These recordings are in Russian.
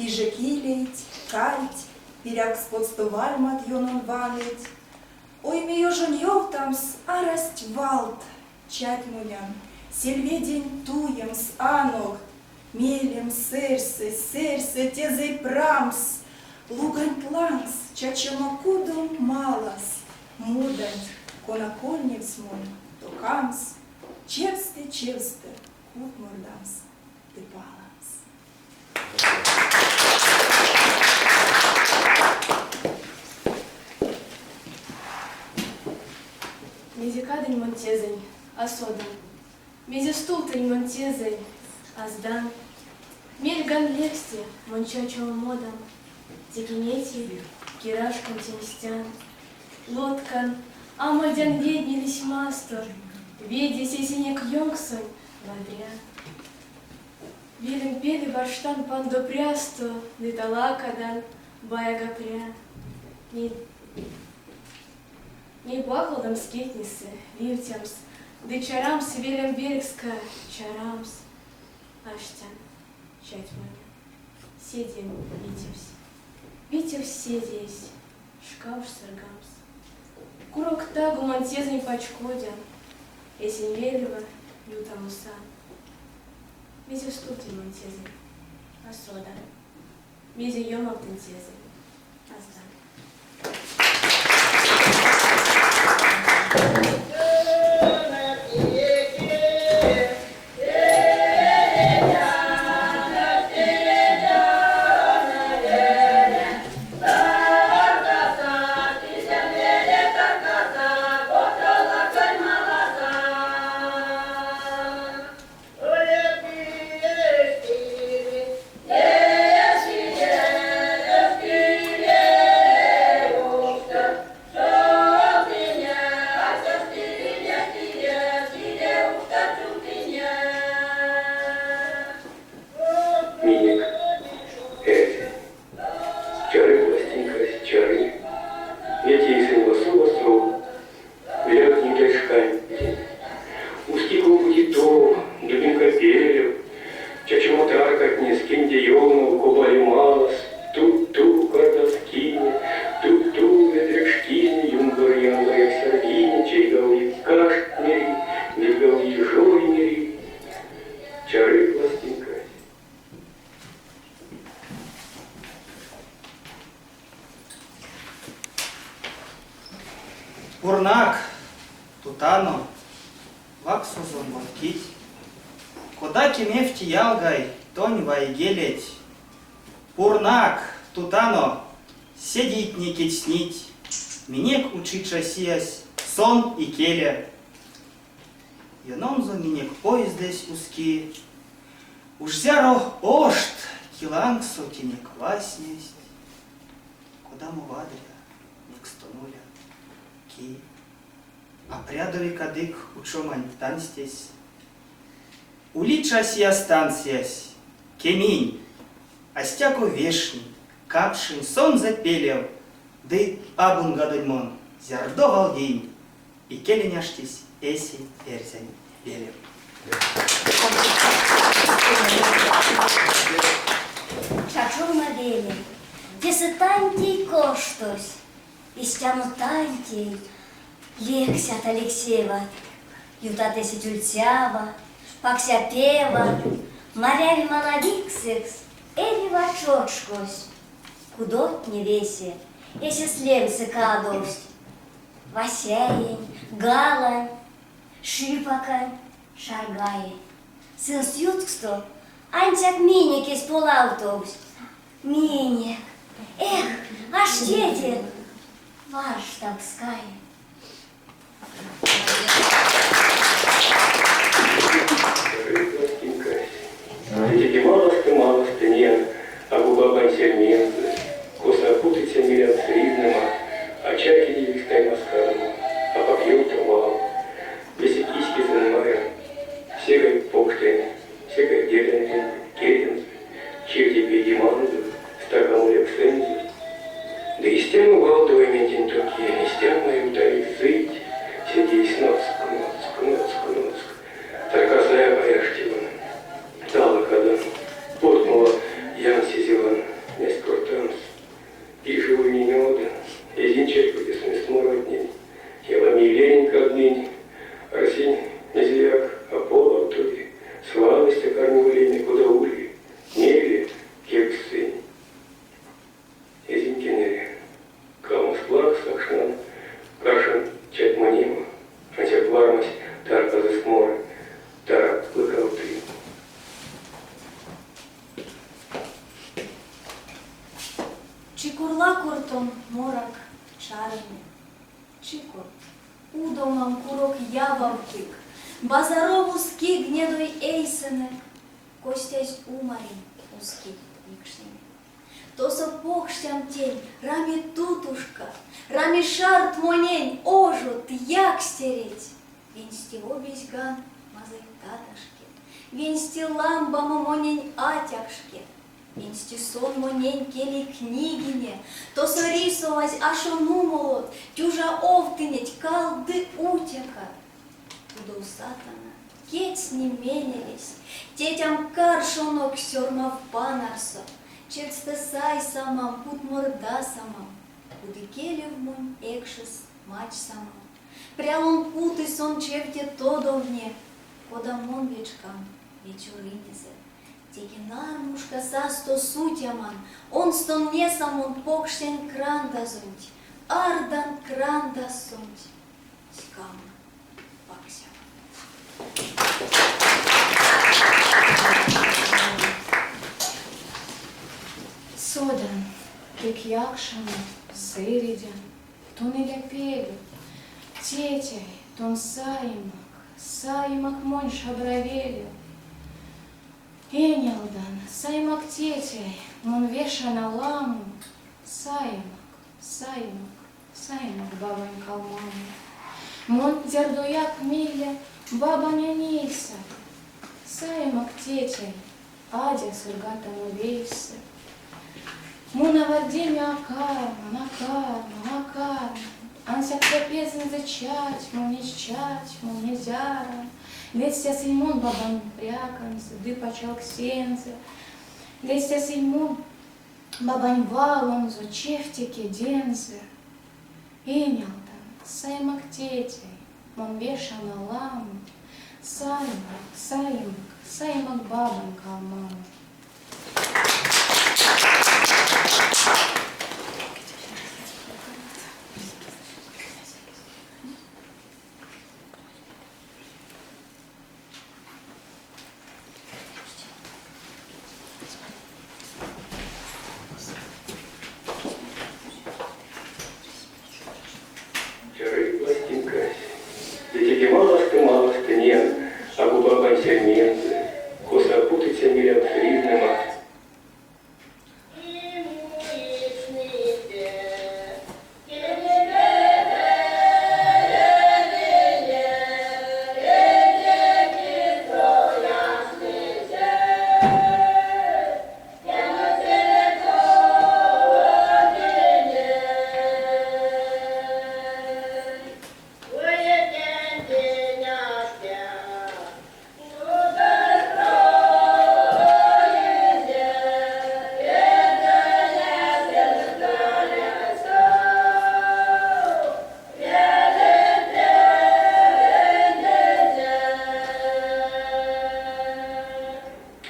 Пиже килить, кальть, пиряк сподстоваль матьонон валить. Ой, мио жоньев тамс, арасть валт, чать мулян, сельведень туем с аног, мелем серсе, тезей прамс, лугань планс, чачамакудом малас, мудань, конакольнец мой, токамс, чевсте, кут мордамс, ты баланс. Мезе кадень монтезень, асодан, мезе стултень монтезень, аздан, мельган лексте, мончачого модам, текинети, кирашкан тенестян, лоткан, амальдян веднились мастер, веди сесенек йонгсон, вадрян. Велим пели баштан пандопрясто, леталакадан, баягапря. Не бахалдам скетнисы, вивтямс, да чарамс велем берегска, чарамс, аштян, чать моя, седем витевс седесь, шкауш саргамс. Курок тагу монтезень пачкодян, эсень велева, ютамусан. Мезе стути монтезень, асода, мезе йомалтын тезень, аздан. Пурнак, тутано, ваксузон водкить, кодаки нефти ялгай, тонь вайгелеть. Пурнак, тутано, седить не кичнить, минек учить сиясь, сон и келя. Яномзо минек поездесь узки, уж зяро ошт, киланг сотенек васнесть, куда му вадря, нек стонуля. А прядови кадык учомань танстесь. Улича сия станциясь, кемень, астяку вешний, капшин сон запелев, ды абун гадальмон, зярдо галдень, и келеняштись эси эрзянь велев. Чачу модели, десятантий коштось, истямутантий, лексят Алексеева, ютатеси тюльцява, пакся пева, моряви маловиксекс, эви вачочкось, кудот не весе, если слемсы кадость, васяень, галань, шипакань, шаргай, сын сютксто, антяк миник из полаутовс, миник, эх, аж дети, ваш так скай. Эти малосты нет, а губа бансельменты, коса путаться миллион с риднема, а чаки не вистай маскарма, а попьем тумал. Если киски занимаем, всегой покштейн, всегой делены, керенцы, черти бедиманду, стакан лексензи. Да и стену гвалтовыми тентуки, и стену утаить зыть, сидись ноцк. Тарказная пояштива, дала когда, потнула Ян Сизиван. Чикурла куртом морок чарами. Чикур, удомам курок явавкик, базарову ски гнедой эйсене, костясь умарин узки икшнеме. То сапогштям тень, рами тутушка, рами шарт монень, ожут, як стереть. Венсти обезьган, мазай таташке, венсти ламба монень атякшке, венсти сон монень кели книгине, то сорисовать ашону молот, тюжа овтынеть, калды утека. Туда у сатана, кеть не менялись, тетям каршонок сёрмав панарсо, чецте сай самам, пут морда самам, куды кели в мон экшес мач самам. Прялон путы сон чевте тодовне, подамон вечкам вечуринизе. Тегинармушка састо сутяман, он стон не самон покштен кранда зунть, ардан кранда сунть, скам пакся. Содан, як якшану, сирідян, то не ляпелю, тетяй, тон саймак монь шабравелю. Энелдан, саймак тетяй, мон веша на ламу, саймак бабань калману. Мон дердуяк миля, баба нянейся, саймак тетяй, адя сыргатану вейся. Муна вардемя акарма, анся трапезен зачать, мон не зяра. Лестя симон бабан пряканцы, ды пачал ксенцы. Лестя симон бабань валонзо, чефтике дензе. Энелдан, саймак тетей, мон веша на ламу. Саймак бабан калману. Чары пластинка, детики малосты нен, а губа бань серменцы, коса путаться мирям срізнема.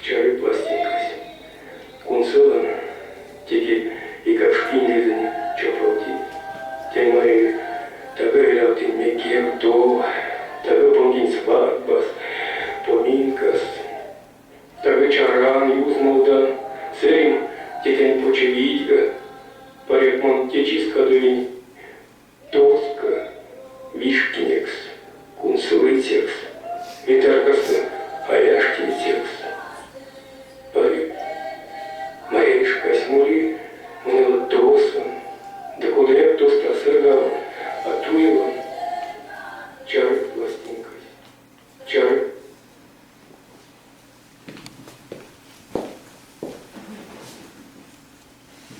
Чары пластинкась, кунсылын, теки и капшкин лизын чофалти. Тянь Мария, тага илявтин мекер то, тага понгин свадьбас, поминкас, тага чаран юзмалдан, сэрим тетянь почевидьга, парек мон течиска дуинь, тоска, вишкинекс, кунсылый текс, витаркасы, аяшкин текс. Маришка смули, мыла тосан, да куда я тоста сыргал, а туева, чары пластинкой, чары.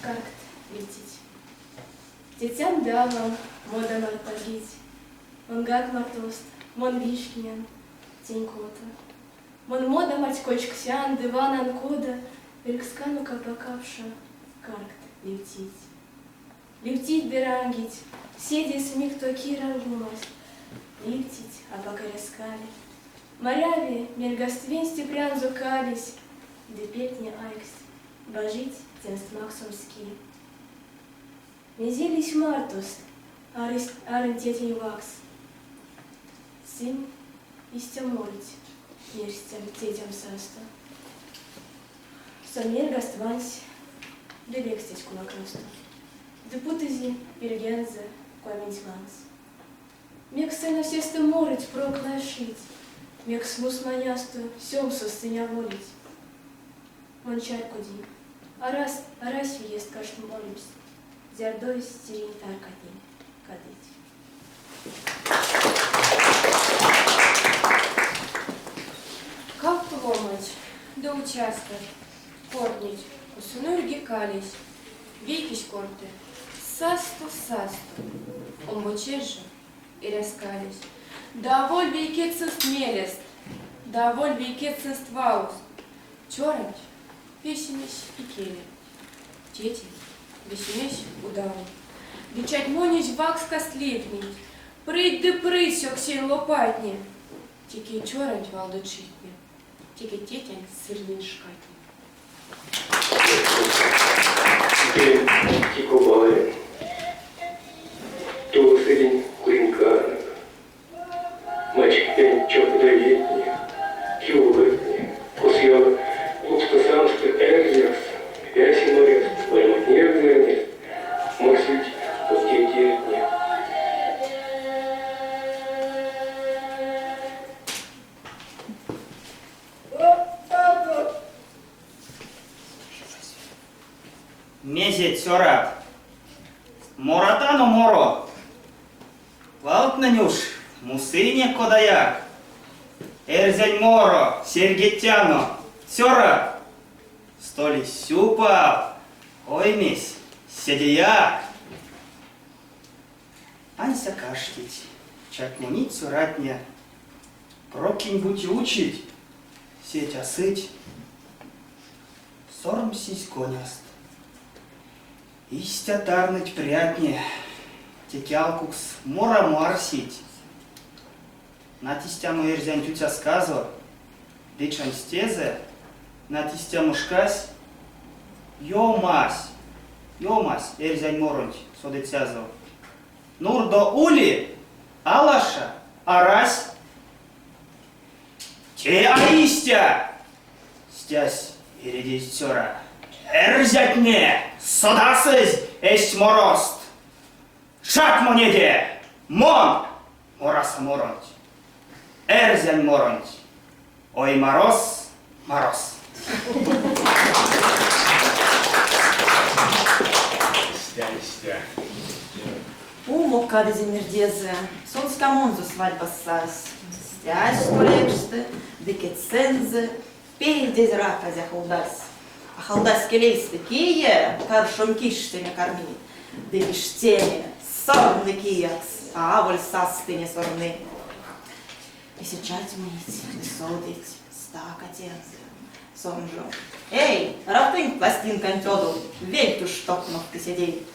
Как лететь? Детям давам, модан арпагить, он гак мартост, мон вишкинян, тенькота. Мон мода мать кочксян, диван анкода, великскану капакавша, каркт левтить. Левтить берангить, седи смик токи рангумас, левтить, а пока рискали. Моряви, мельгоствен степрян зукались, де петни айкс, божить тенст максумски. Мезелись мартус, арен тетень вакс, сын истя молить, мерстям тетям саста. Сомер гаствансь, да лексить кулакроста. Deputezi Pirgenze, Coamens Mans. Мек сцена сесты морить, проклашить, мек смус манясту, сем состыня молить. Он чайку ди, а раз ест кашну молюсь, зярдой стерень таркатни, кадыть. Как ломать, да участок, корнить, усуную гекались, вейкись корты, састу, омбочежи и раскались. Да воль вейкецест мелест, да воль вейкецест ваус, чорать, весимись и кели, тети, весимись удаву. Дичать монить вакс костливнить, прыть да прыть сёк сей лопатни, тики чорать валдочитни, тики тетень сырнин шкатни. Теперь тикубали, то сырень куринкарник, мальчик пень чёртодоветни, кюлготни, кусьёр, лупсто самсты эрзерс, пясинорест, вальмут нервнернест, морсить утететни. Мезет сёра. Моратану моро. Валт нанюш, мусыне кодаяк. Эрзянь моро, сергетяно. Сёра. Столи сюпал. Ой, месь, седияк. Анься каштить, чакмунить суратня. Прокинь-будь учить, сеть осыть. Сорм сись коняст. Истя тарныть прятне, текялкукс мора марсить. На тистяму эрзянь тютя сказо, дычан стезе, на тистяму шкась, йомась, эрзянь моронь, содецязо. Нур до ули, алаша, арась, те аистя, стясь и редись сёра. Эрзятне, содасыз, эсть морост. Шат монеде, мон, мораса моронь. Эрзянь моронь. Ой, мороз, мороз. Стя. Умок kādi zimnirdiezie, suns kā munzu svaļbas sās. Stясь колечте, дике цензе, пейдез рака за халдас. А халдас келейс такие, каршом киште не корми. Дикиш теме, сорны киякс, а аволь састы не сорны. И сейчас мыть, содить, стака тензе. Сонжо. Эй, ратынь пластинкан тёду, вельту штокнув ты сидей.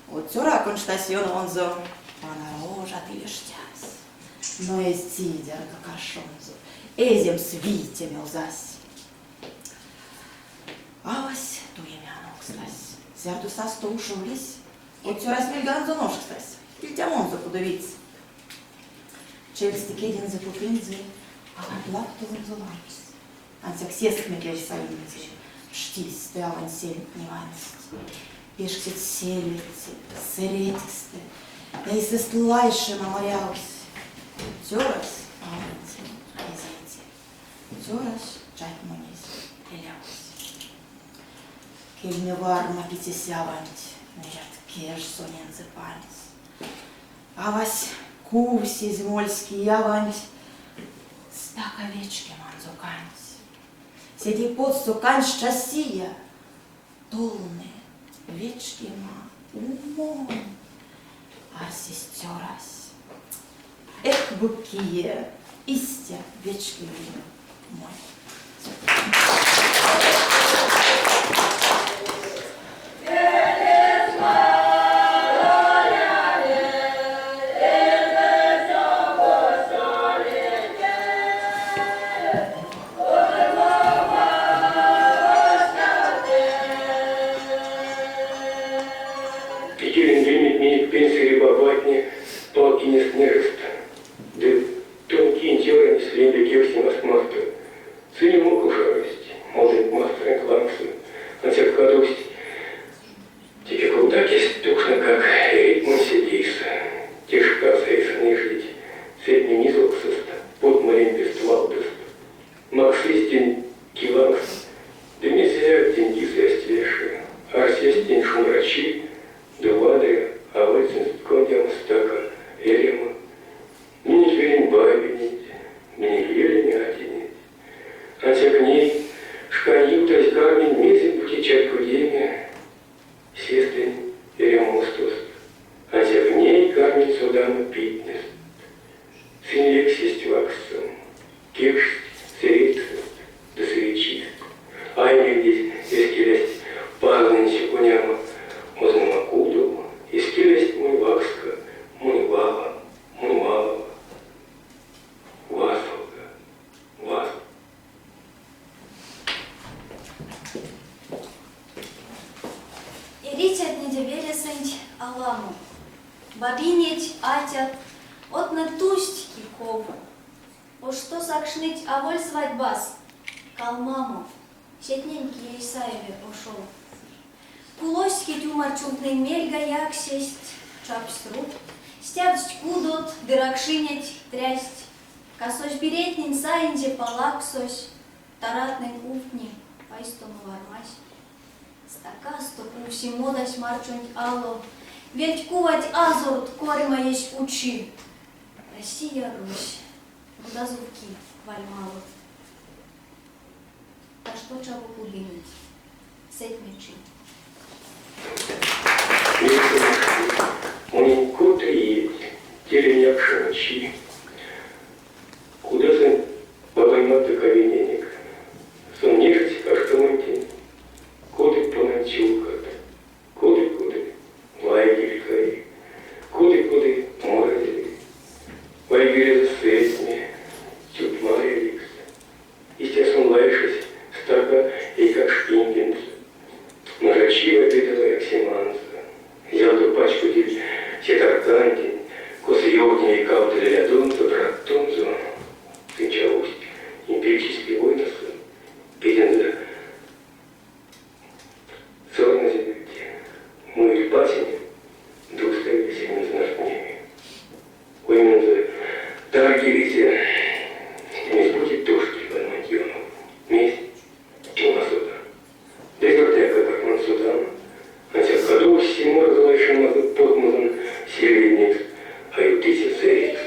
Вот сюра конштасьон онзо, панарожа ты лештясь. Но есть сидер до кашонзо, эзем свите мелзась. Авась туемяно, кстась. Зярду састо ушулись, вот сюра смельганзо нож, кстась. Ильтямонзо подавиться. Челсти кедин за пупинзы, а гардлакту ванзоламс. Ансяк сест мекеш саюнзи, штись ты авансельт невансть. Пешксет селицы, сыретисты, да и сест лайше маморяус. Тёрас, аванти, айзайте. Тёрас, чать мунис, эляус. Кельне варма питесяванти, нет, кеш сонензе панис. Авась куси зимольский яванти, стак овечки манзуканти. Сиди под сукань щасия, толны. Вечки ма, умом, а сестёрась. Эх, букие, истя, вечки мой. Палкинес нерест, да тонкие интеллы несли для кевси мастмастер. Цели мог ужарость, может мастер инкланцы, Летят недевели сэнть аламу, бабинеть атят, от на тусть киков. О что сакшныть аволь свадьбас, калмаму, сетненький Исаеве ушел. Кулоськи тюмарчунтный мельга як сесть, чапстру, стявсть кудот, дыракшинять, трясть, косось беретнин саинде палаксось, таратный уфни, пайстому вармась. Стакасто усимодась марчунть ало, ведь кувать азурт корма есть учи. Россия, Русь, водозубки вальмало. А что чего пулинить? Сеть мечи. Мой кот и деревня пшеничи. Куда сын поймать таковиненек? Сон нежить, а что мой день? Коты поночукат, коты, лайгелькай, коты, морозили, лайгели за светми, чуть мареликс. Естественно, лаешись, стака и как шпингенц. Нарочиво бедовая Оксиманца. Взял ту пачку диль сетартанти, косы ёгни и каутели лядунцу, трактунцу, сынчаусть, имперический войнасы, пиденза. Ссор на земельке. Мы в пасине, да уставились им из ножными. Уйменза, дорогие не будет дождь, Вальмантьону. Месть, Чуласуда. Дезертека, как Мансудан. Хотя в году всему разлайшим подмазан сиренец, а и тысяч зерикс.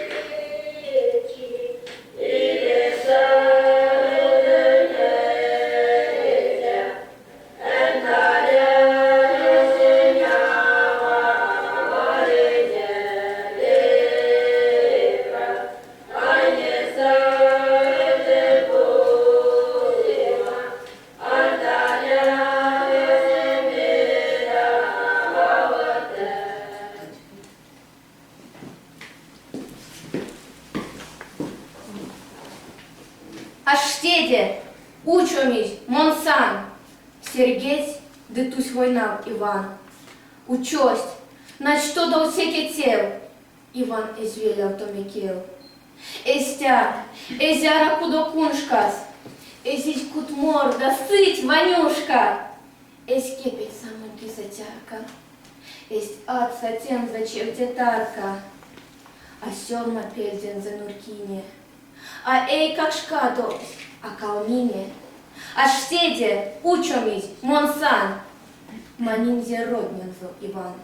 Аштеде, учомись, Монсан, Сергеть, дытусь войнал Иван. Учость, на что дал секе тел, Иван извелял то Микел. Эстя, эзяра кудокуншкас, эзить кутмор, да сыть, Ванюшка. Эскепить самоньки затярка, эсть ад сатен зачем детарка, а сёрма пельден за нуркине. А ей как шкадо, а калмине, а штеде, учомись, Монсан, манинзе роднензо Иван.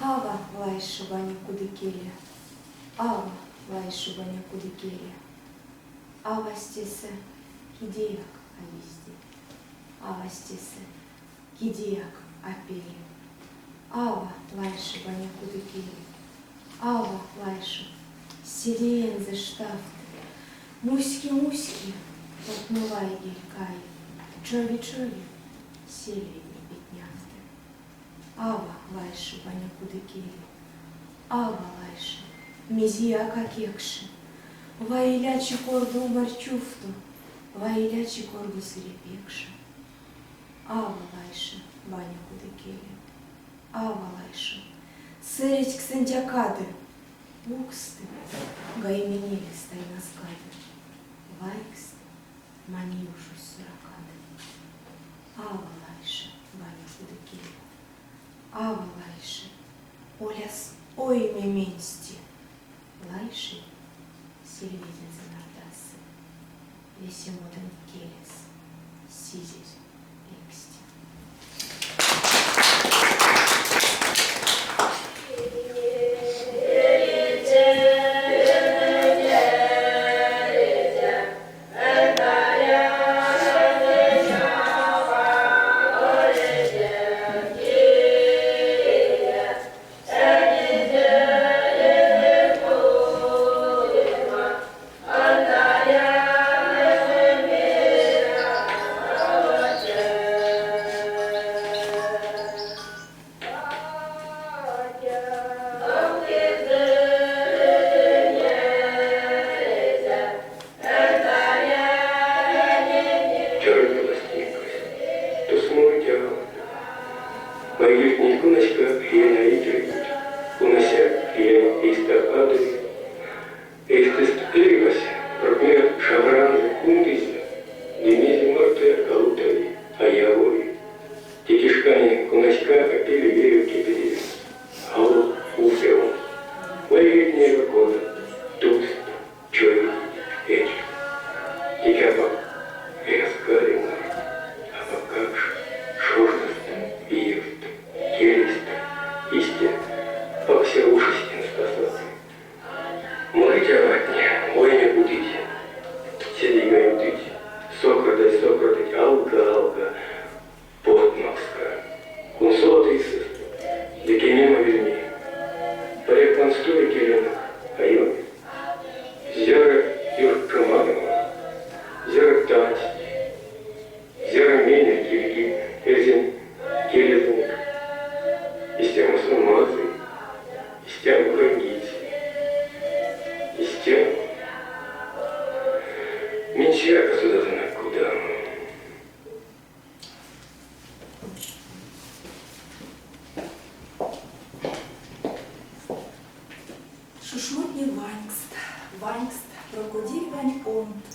Ава лайши Ваня кудыкеле, ава лайши Ваня кудыкеле, ава стесе кидеяк ависти, ава стесе кидеяк апели. Ава лайши Ваня кудыкеле, ава лайши сириензе штафты, муськи, отмывай гелькай, чови, селени бедняфты. Ава лайши Ваня кудыкеле, ава лайши мизияка кекши, ваилячи корду марчуфту, ваилячи корду сырепекши. Ава лайши Ваня кудыкеле, ава лайши сырить к сантякады, уксты, гайменели стай на скады, вайкст, манюшусь суракады. Ава лайши Ваня кудыкеле, ава лайши оляс ой меменсти, лайши сельведен занардасы, лесимоден келес, сизить лексти. не будить. Сидига идыть, Сократить, алга, Потмовска, Кунсотисов, Декемима верни, Порек Монстуя Келенок, Айоми, Зяра Юркаманова, Зяра Тать, Зяра Меня Кирги, Эрзин Келезник, Истяма Сумазы, Истяма Хангити, Истяма Менчака сюда куда. Шушмутни Вангст, Прокудиль Вань Онт,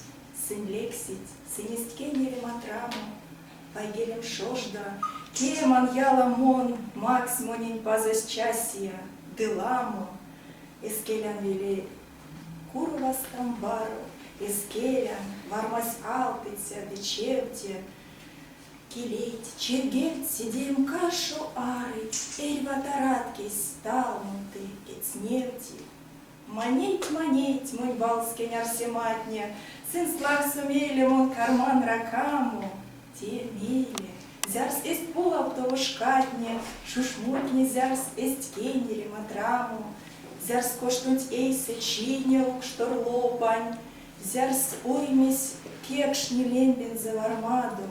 Сын Лексить, Синисткенере Матраму, Пайгелем Шожда, Кереман Яламон, Макс Монин Пазас Часия, Деламо, Эскелян Виле, Курва Стамбару, Эскелян, Вармась Алпица, Вечевте, Килеть, Чергет, Сидеем Кашу Ары, Эльва Тараткис, Талмуты, Кецневти, Манеть, мой балскень Арсематня, Сын слаг сумели, мон карман ракаму, Те мили, зярс эст пулав того шкатня, Шушмутни зярс эст кенери матраму, Зярс коштунть эйсе чиня лук шторлопань, Зярс уймись кекшни лембин за вармаду,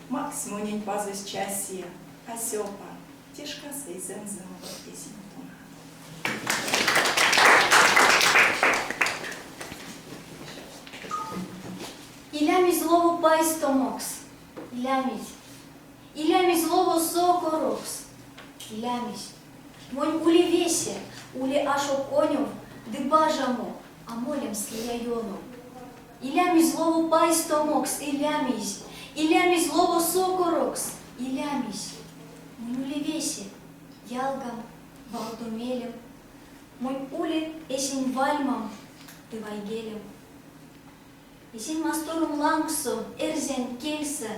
Максимунень пазус часия, Асёпа, тишка сейзен замова песен тунат. Илямись злову пайстомокс, Илямись злову сокорокс, Илямись. Монь ули весе, ули ашо конев, дыбажамо, а молем слияйону. Илямись злову пайстомокс, Илямись злову сокорокс, Илямись. Монь ули весе, ялгам, валдомелем, Монь ули эсень вальмам, дывайгелем. Есен масторум лангсо, эрзен кельса,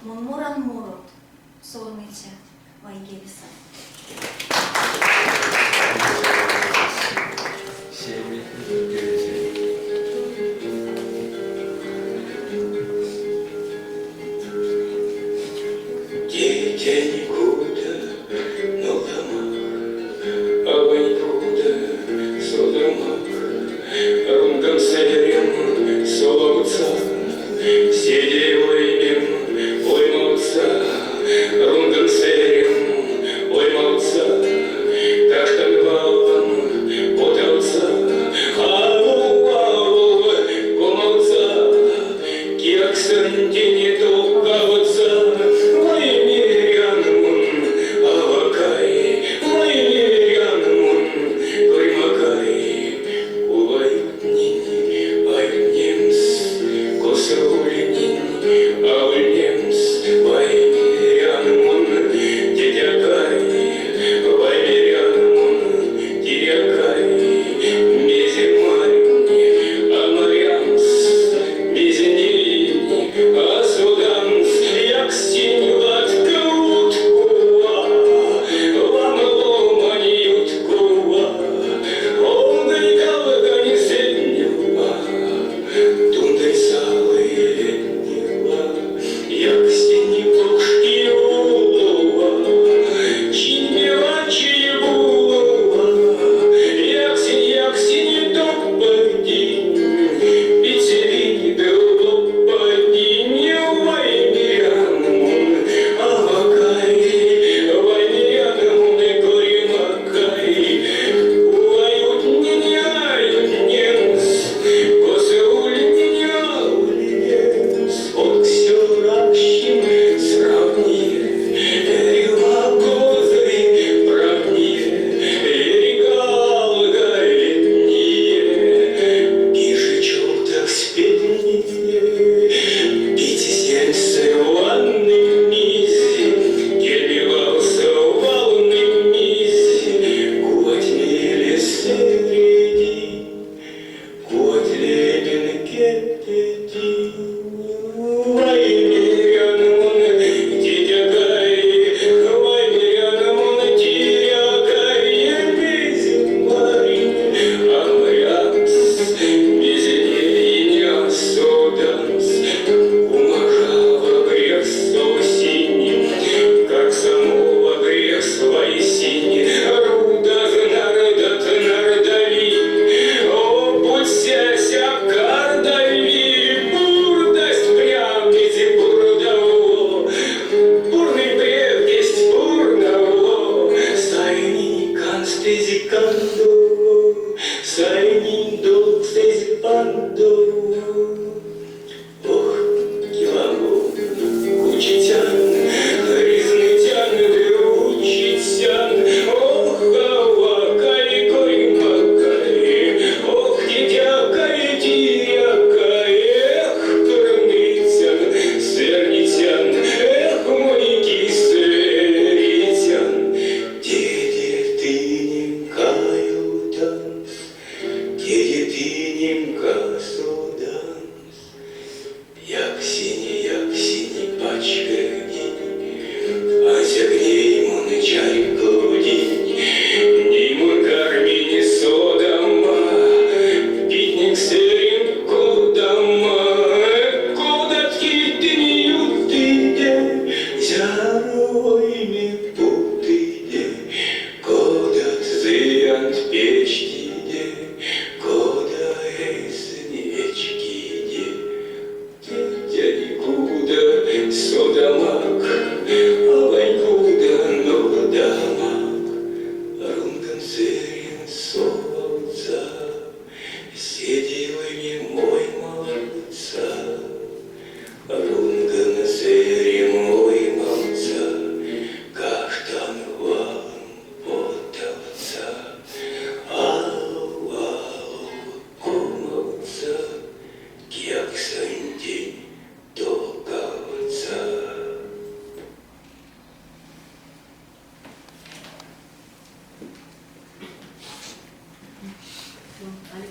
мон моран морот, сорныча вайгельса. Дитя никуда, но домах, а войнуда, содомах, рунгам серем, соловца, сидей войнем, ой молодца, рунгам серем, ой молодца, так танговал.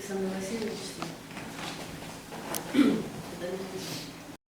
со мной.